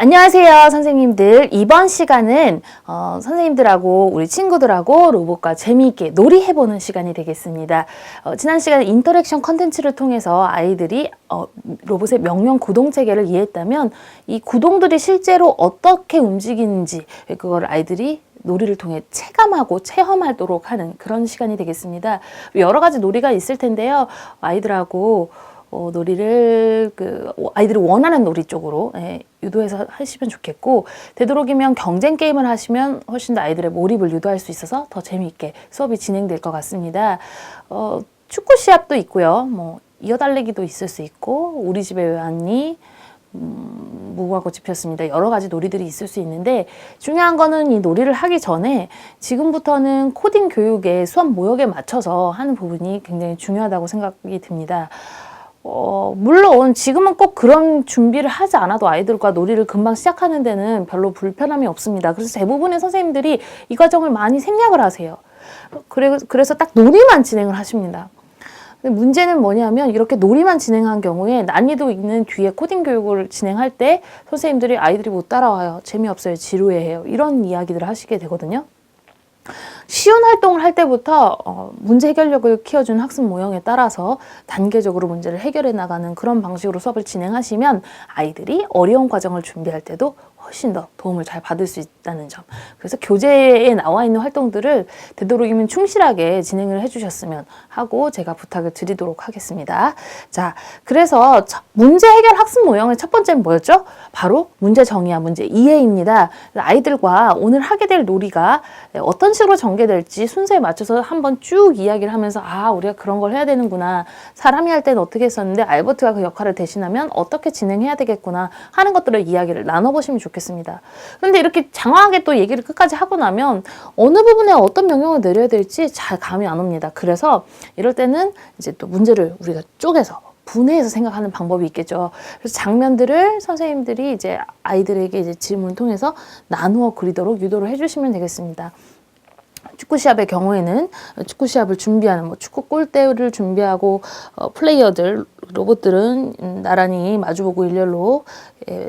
안녕하세요, 선생님들. 이번 시간은 선생님들하고 우리 친구들하고 로봇과 재미있게 놀이해보는 시간이 되겠습니다. 지난 시간에 인터랙션 컨텐츠를 통해서 아이들이 로봇의 명령 구동 체계를 이해했다면 이 구동들이 실제로 어떻게 움직이는지 그걸 아이들이 놀이를 통해 체감하고 체험하도록 하는 그런 시간이 되겠습니다. 여러 가지 놀이가 있을 텐데요. 아이들하고 놀이를 아이들이 원하는 놀이 쪽으로 유도해서 하시면 좋겠고, 되도록이면 경쟁 게임을 하시면 훨씬 더 아이들의 몰입을 유도할 수 있어서 더 재미있게 수업이 진행될 것 같습니다. 축구 시합도 있고요. 이어달리기도 있을 수 있고, 우리 집에 왜 왔니? 무궁화 꽃이 피었습니다. 여러 가지 놀이들이 있을 수 있는데, 중요한 거는 이 놀이를 하기 전에 지금부터는 코딩 교육의 수업 모역에 맞춰서 하는 부분이 굉장히 중요하다고 생각이 듭니다. 물론 지금은 꼭 그런 준비를 하지 않아도 아이들과 놀이를 금방 시작하는 데는 별로 불편함이 없습니다. 그래서 대부분의 선생님들이 이 과정을 많이 생략을 하세요. 그래서 딱 놀이만 진행을 하십니다. 근데 문제는 뭐냐면 이렇게 놀이만 진행한 경우에 난이도 있는 뒤에 코딩 교육을 진행할 때 선생님들이 아이들이 못 따라와요. 재미없어요. 지루해해요. 이런 이야기들을 하시게 되거든요. 쉬운 활동을 할 때부터 문제 해결력을 키워주는 학습 모형에 따라서 단계적으로 문제를 해결해 나가는 그런 방식으로 수업을 진행하시면 아이들이 어려운 과정을 준비할 때도 훨씬 더 도움을 잘 받을 수 있다는 점. 그래서 교재에 나와 있는 활동들을 되도록이면 충실하게 진행을 해주셨으면 하고 제가 부탁을 드리도록 하겠습니다. 자, 그래서 문제 해결 학습 모형의 첫 번째는 뭐였죠? 바로 문제 정의와 문제 이해입니다. 아이들과 오늘 하게 될 놀이가 어떤 식으로 전개될지 순서에 맞춰서 한번 쭉 이야기를 하면서 우리가 그런 걸 해야 되는구나. 사람이 할 때는 어떻게 했었는데 알버트가 그 역할을 대신하면 어떻게 진행해야 되겠구나 하는 것들을 이야기를 나눠보시면 좋겠습니다. 그런데 이렇게 장황하게 또 얘기를 끝까지 하고 나면 어느 부분에 어떤 명령을 내려야 될지 잘 감이 안 옵니다. 그래서 이럴 때는 이제 또 문제를 우리가 쪼개서 분해해서 생각하는 방법이 있겠죠. 그래서 장면들을 선생님들이 이제 아이들에게 이제 질문을 통해서 나누어 그리도록 유도를 해주시면 되겠습니다. 축구 시합의 경우에는 축구 시합을 준비하는 축구 골대를 준비하고 플레이어들 로봇들은 나란히 마주보고 일렬로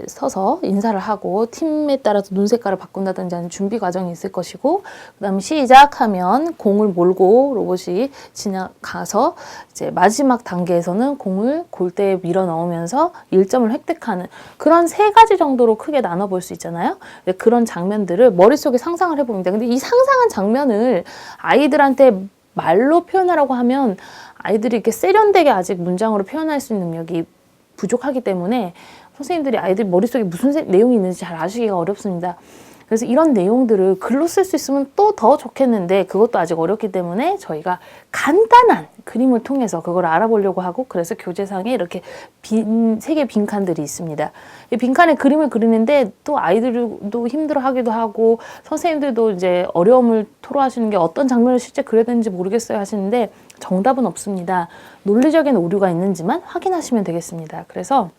서서 인사를 하고 팀에 따라서 눈 색깔을 바꾼다든지 하는 준비 과정이 있을 것이고, 그 다음에 시작하면 공을 몰고 로봇이 지나가서 이제 마지막 단계에서는 공을 골대에 밀어 넣으면서 1점을 획득하는 그런 3가지 정도로 크게 나눠볼 수 있잖아요. 그런 장면들을 머릿속에 상상을 해봅니다. 근데 이 상상한 장면을 아이들한테 말로 표현하라고 하면 아이들이 이렇게 세련되게 아직 문장으로 표현할 수 있는 능력이 부족하기 때문에 선생님들이 아이들 머릿속에 무슨 내용이 있는지 잘 아시기가 어렵습니다. 그래서 이런 내용들을 글로 쓸 수 있으면 또 더 좋겠는데 그것도 아직 어렵기 때문에 저희가 간단한 그림을 통해서 그걸 알아보려고 하고, 그래서 교재상에 이렇게 3개의 빈칸들이 있습니다. 이 빈칸에 그림을 그리는데 또 아이들도 힘들어하기도 하고 선생님들도 이제 어려움을 토로하시는 게 어떤 장면을 실제 그려야 되는지 모르겠어요 하시는데 정답은 없습니다. 논리적인 오류가 있는지만 확인하시면 되겠습니다. 그래서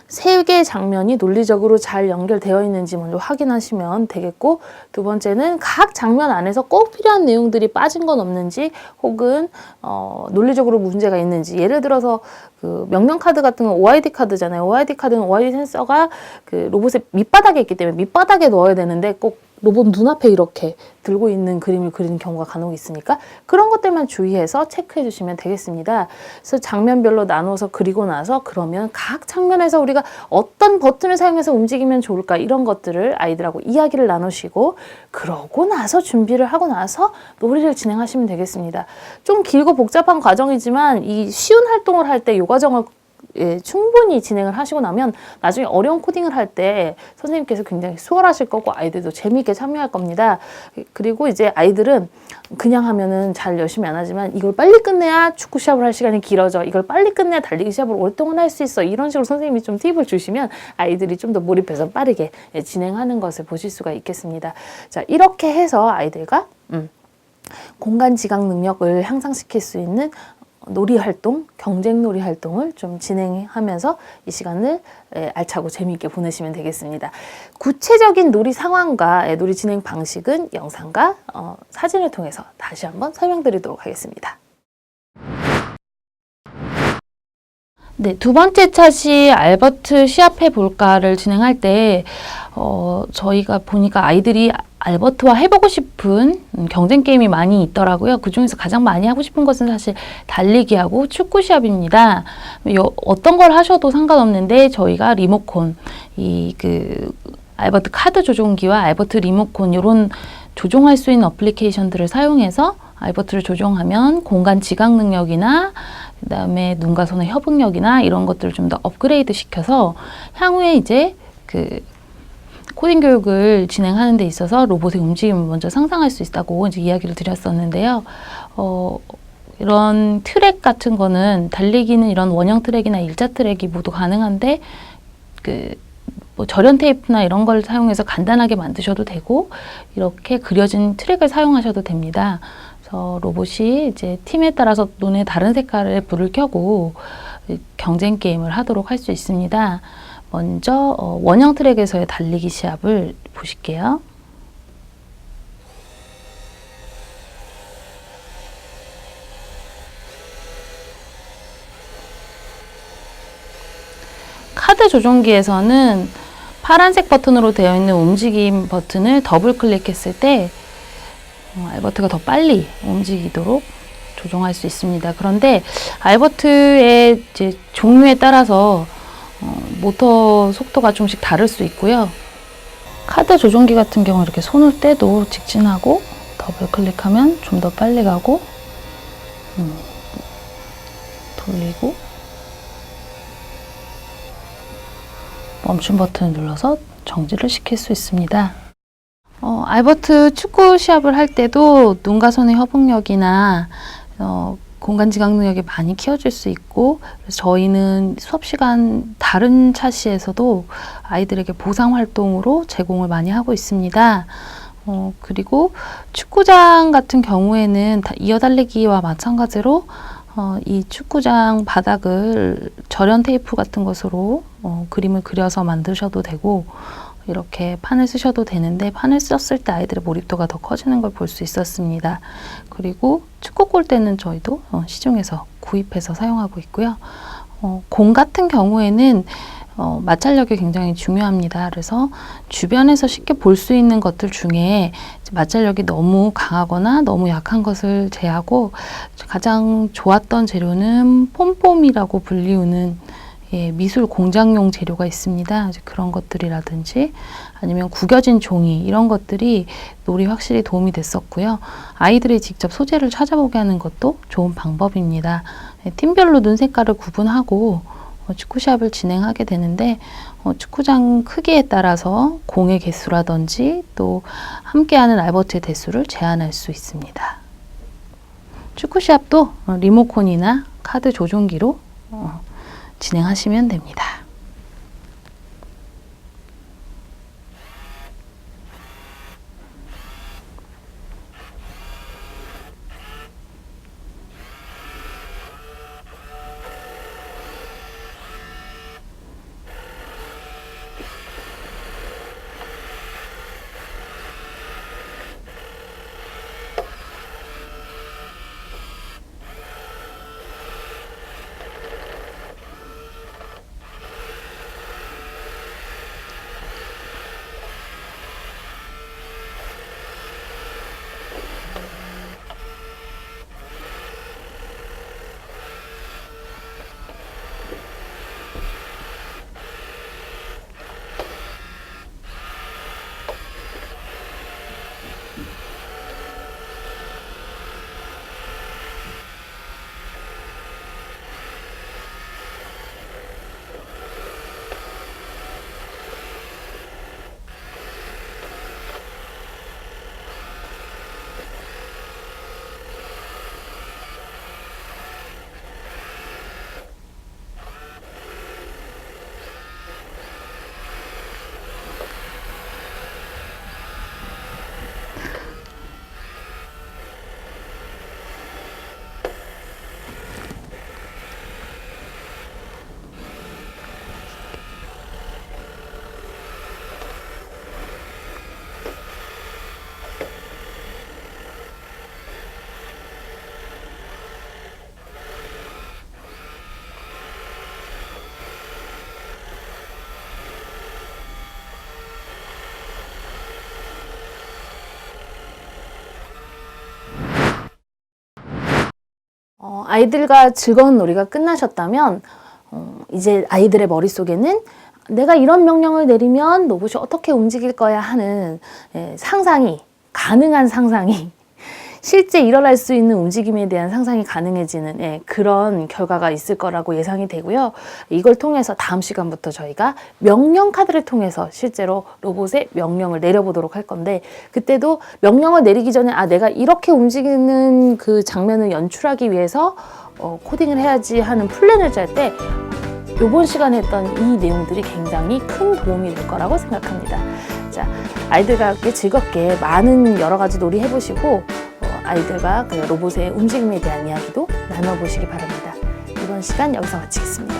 3개의 장면이 논리적으로 잘 연결되어 있는지 먼저 확인하시면 되겠고, 두 번째는 각 장면 안에서 꼭 필요한 내용들이 빠진 건 없는지 혹은 논리적으로 문제가 있는지, 예를 들어서 그 명령 카드 같은 건 OID 카드잖아요. OID 카드는 OID 센서가 그 로봇의 밑바닥에 있기 때문에 밑바닥에 넣어야 되는데 꼭 로봇 눈앞에 이렇게 들고 있는 그림을 그리는 경우가 간혹 있으니까 그런 것들만 주의해서 체크해 주시면 되겠습니다. 그래서 장면별로 나눠서 그리고 나서 그러면 각 장면에서 우리가 어떤 버튼을 사용해서 움직이면 좋을까, 이런 것들을 아이들하고 이야기를 나누시고 그러고 나서 준비를 하고 나서 놀이를 진행하시면 되겠습니다. 좀 길고 복잡한 과정이지만 이 쉬운 활동을 할 때 이 과정을 충분히 진행을 하시고 나면 나중에 어려운 코딩을 할 때 선생님께서 굉장히 수월하실 거고 아이들도 재미있게 참여할 겁니다. 그리고 이제 아이들은 그냥 하면은 잘 열심히 안 하지만 이걸 빨리 끝내야 축구 시합을 할 시간이 길어져, 이걸 빨리 끝내야 달리기 시합을 오랫동안 할 수 있어, 이런 식으로 선생님이 좀 팁을 주시면 아이들이 좀 더 몰입해서 빠르게 진행하는 것을 보실 수가 있겠습니다. 자, 이렇게 해서 아이들과 공간 지각 능력을 향상시킬 수 있는 놀이 활동, 경쟁 놀이 활동을 좀 진행하면서 이 시간을 알차고 재미있게 보내시면 되겠습니다. 구체적인 놀이 상황과 놀이 진행 방식은 영상과 사진을 통해서 다시 한번 설명드리도록 하겠습니다. 네, 두 번째 차시 알버트 시합해 볼까를 진행할 때 저희가 보니까 아이들이 알버트와 해보고 싶은 경쟁 게임이 많이 있더라고요. 그 중에서 가장 많이 하고 싶은 것은 사실 달리기하고 축구 시합입니다. 어떤 걸 하셔도 상관없는데 저희가 리모컨, 알버트 카드 조종기와 알버트 리모컨 이런 조종할 수 있는 어플리케이션들을 사용해서 알버트를 조종하면 공간 지각 능력이나 그다음에 눈과 손의 협응력이나 이런 것들을 좀 더 업그레이드 시켜서 향후에 이제 코딩 교육을 진행하는 데 있어서 로봇의 움직임을 먼저 상상할 수 있다고 이제 이야기를 드렸었는데요. 이런 트랙 같은 거는 달리기는 이런 원형 트랙이나 일자 트랙이 모두 가능한데 뭐 절연 테이프나 이런 걸 사용해서 간단하게 만드셔도 되고 이렇게 그려진 트랙을 사용하셔도 됩니다. 그래서 로봇이 이제 팀에 따라서 눈에 다른 색깔의 불을 켜고 경쟁 게임을 하도록 할 수 있습니다. 먼저 원형 트랙에서의 달리기 시합을 보실게요. 카드 조종기에서는 파란색 버튼으로 되어 있는 움직임 버튼을 더블 클릭했을 때 알버트가 더 빨리 움직이도록 조종할 수 있습니다. 그런데 알버트의 이제 종류에 따라서 모터 속도가 좀씩 다를 수 있고요. 카드 조종기 같은 경우 이렇게 손을 떼도 직진하고 더블 클릭하면 좀 더 빨리 가고 돌리고 멈춤 버튼을 눌러서 정지를 시킬 수 있습니다. 알버트 축구 시합을 할 때도 눈과 손의 협응력이나 공간 지각 능력이 많이 키워질 수 있고 그래서 저희는 수업 시간 다른 차시에서도 아이들에게 보상 활동으로 제공을 많이 하고 있습니다. 그리고 축구장 같은 경우에는 이어달리기와 마찬가지로 이 축구장 바닥을 절연 테이프 같은 것으로 그림을 그려서 만드셔도 되고 이렇게 판을 쓰셔도 되는데 판을 썼을 때 아이들의 몰입도가 더 커지는 걸 볼 수 있었습니다. 그리고 축구 골대는 저희도 시중에서 구입해서 사용하고 있고요. 공 같은 경우에는 마찰력이 굉장히 중요합니다. 그래서 주변에서 쉽게 볼 수 있는 것들 중에 마찰력이 너무 강하거나 너무 약한 것을 제하고 가장 좋았던 재료는 폼폼이라고 불리우는 미술 공장용 재료가 있습니다. 그런 것들이라든지 아니면 구겨진 종이 이런 것들이 놀이 확실히 도움이 됐었고요. 아이들이 직접 소재를 찾아보게 하는 것도 좋은 방법입니다. 팀별로 눈 색깔을 구분하고 축구 시합을 진행하게 되는데 축구장 크기에 따라서 공의 개수라든지 또 함께하는 알버트의 대수를 제한할 수 있습니다. 축구 시합도 리모컨이나 카드 조종기로 진행하시면 됩니다. 아이들과 즐거운 놀이가 끝나셨다면 이제 아이들의 머릿속에는 내가 이런 명령을 내리면 로봇이 어떻게 움직일 거야 하는 상상이, 가능한 상상이 실제 일어날 수 있는 움직임에 대한 상상이 가능해지는 그런 결과가 있을 거라고 예상이 되고요. 이걸 통해서 다음 시간부터 저희가 명령 카드를 통해서 실제로 로봇에 명령을 내려보도록 할 건데, 그때도 명령을 내리기 전에 내가 이렇게 움직이는 그 장면을 연출하기 위해서 코딩을 해야지 하는 플랜을 짤 때 이번 시간에 했던 이 내용들이 굉장히 큰 도움이 될 거라고 생각합니다. 자, 아이들과 함께 즐겁게 많은 여러 가지 놀이 해보시고 아이들과 그 로봇의 움직임에 대한 이야기도 나눠보시기 바랍니다. 이번 시간 여기서 마치겠습니다.